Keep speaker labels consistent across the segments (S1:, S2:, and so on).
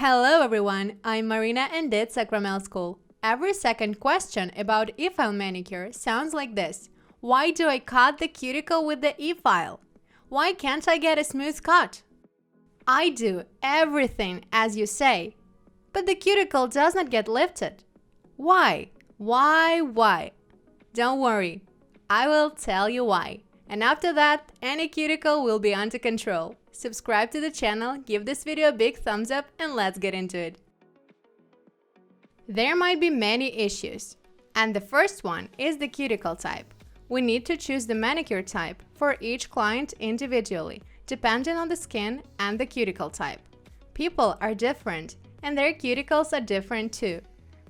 S1: Hello everyone, I'm Marina and it's Sakramel School. Every second question about e-file manicure sounds like this. Why do I cut the cuticle with the e-file? Why can't I get a smooth cut? I do everything as you say, but the cuticle does not get lifted. Why? Why? Don't worry, I will tell you why. And after that, any cuticle will be under control. Subscribe to the channel, give this video a big thumbs up, and let's get into it. There might be many issues, and the first one is the cuticle type. We need to choose the manicure type for each client individually, depending on the skin and the cuticle type. People are different, and their cuticles are different too.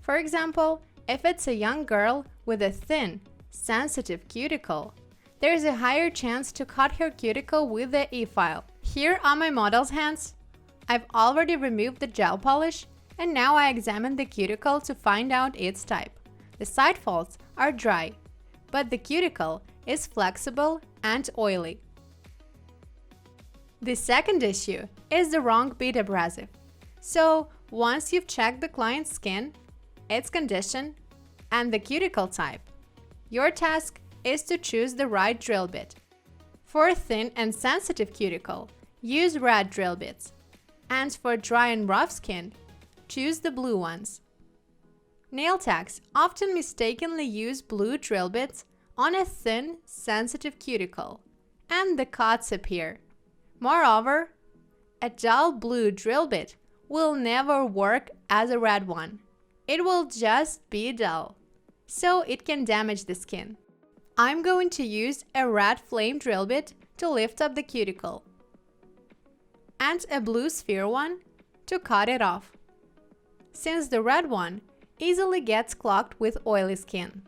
S1: For example, if it's a young girl with a thin, sensitive cuticle, there is a higher chance to cut her cuticle with the e-file. Here are my model's hands. I've already removed the gel polish, and now I examine the cuticle to find out its type. The side folds are dry, but the cuticle is flexible and oily. The second issue is the wrong bead abrasive. So, once you've checked the client's skin, its condition, and the cuticle type, your task is to choose the right drill bit. For a thin and sensitive cuticle, use red drill bits. And for dry and rough skin, choose the blue ones. Nail techs often mistakenly use blue drill bits on a thin, sensitive cuticle, and the cuts appear. Moreover, a dull blue drill bit will never work as a red one. It will just be dull, so it can damage the skin. I'm going to use a red flame drill bit to lift up the cuticle and a blue sphere one to cut it off, since the red one easily gets clogged with oily skin.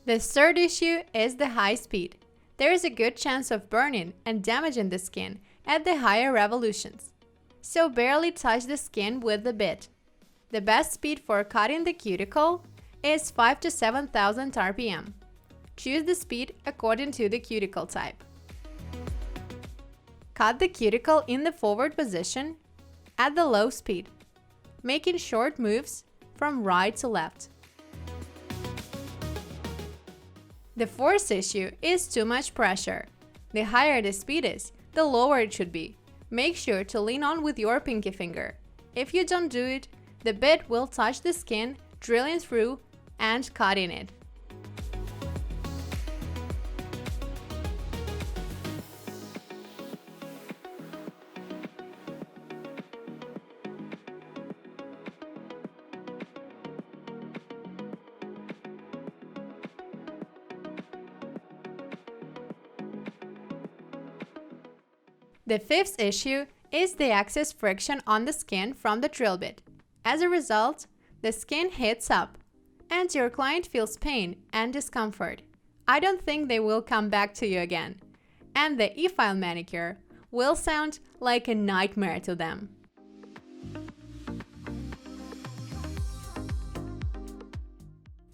S1: The third issue is the high speed. There is a good chance of burning and damaging the skin at the higher revolutions, so barely touch the skin with the bit. The best speed for cutting the cuticle is 5 to 7,000 RPM. Choose the speed according to the cuticle type. Cut the cuticle in the forward position at the low speed, making short moves from right to left. The fourth issue is too much pressure. The higher the speed is, the lower it should be. Make sure to lean on with your pinky finger. If you don't do it, the bit will touch the skin, drilling through and cutting it. The fifth issue is the excess friction on the skin from the drill bit. As a result, the skin heats up, and your client feels pain and discomfort. I don't think they will come back to you again, and the e-file manicure will sound like a nightmare to them.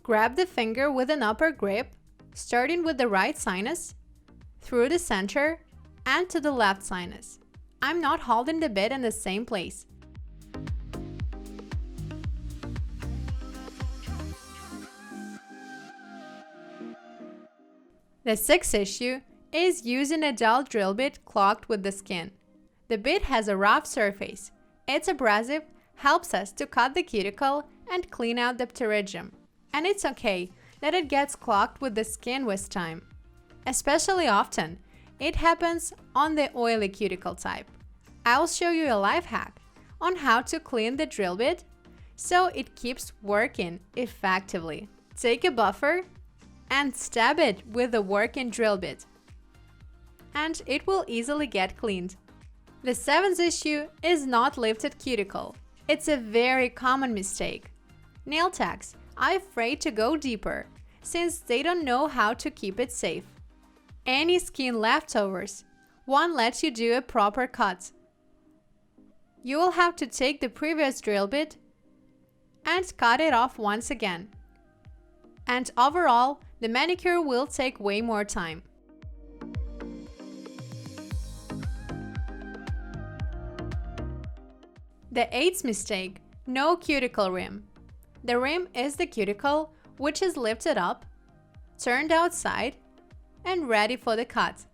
S1: Grab the finger with an upper grip, starting with the right sinus, through the center, and to the left sinus. I'm not holding the bit in the same place. The sixth issue is using a dull drill bit clogged with the skin. The bit has a rough surface. Its abrasive helps us to cut the cuticle and clean out the pterygium. And it's okay that it gets clogged with the skin with time. Especially often, it happens on the oily cuticle type. I'll show you a life hack on how to clean the drill bit so it keeps working effectively. Take a buffer and stab it with the working drill bit, and it will easily get cleaned. The seventh issue is not lifted cuticle. It's a very common mistake. Nail techs are afraid to go deeper since they don't know how to keep it safe. Any skin leftovers won't let you do a proper cut. You will have to take the previous drill bit and cut it off once again. And overall, the manicure will take way more time. The 8th mistake, no cuticle rim. The rim is the cuticle, which is lifted up, turned outside, and ready for the cut.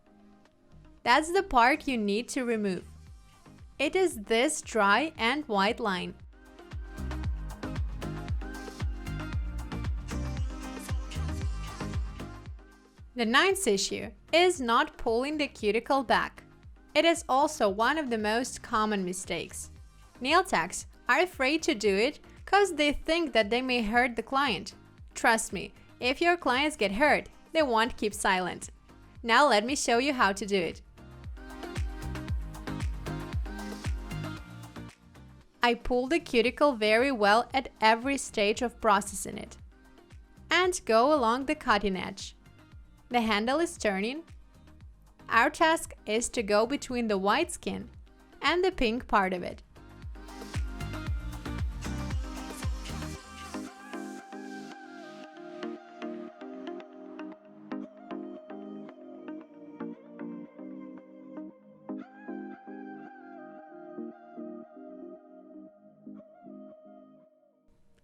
S1: That's the part you need to remove. It is this dry and white line. The 9th issue is not pulling the cuticle back. It is also one of the most common mistakes. Nail techs are afraid to do it because they think that they may hurt the client. Trust me, if your clients get hurt, they won't keep silent. Now let me show you how to do it. I pull the cuticle very well at every stage of processing it and go along the cutting edge. The handle is turning. Our task is to go between the white skin and the pink part of it.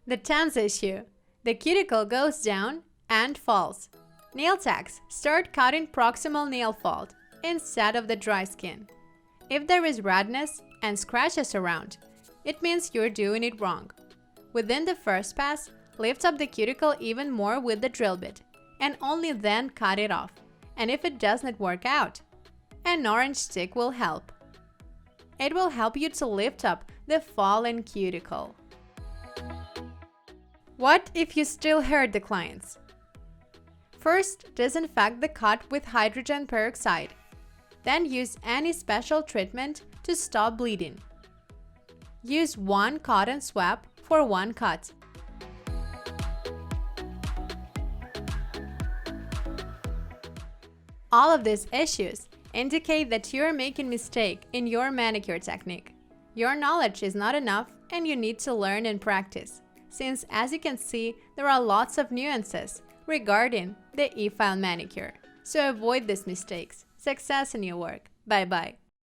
S1: The 10th issue, the cuticle goes down and falls. Nail techs start cutting proximal nail fold instead of the dry skin. If there is redness and scratches around, it means you're doing it wrong. Within the first pass, lift up the cuticle even more with the drill bit, and only then cut it off. And if it doesn't work out, an orange stick will help. It will help you to lift up the fallen cuticle. What if you still hurt the clients? First, disinfect the cut with hydrogen peroxide. Then use any special treatment to stop bleeding. Use one cotton swab for one cut. All of these issues indicate that you are making a mistake in your manicure technique. Your knowledge is not enough and you need to learn and practice, since as you can see, there are lots of nuances regarding the e-file manicure. So avoid these mistakes. Success in your work. Bye-bye.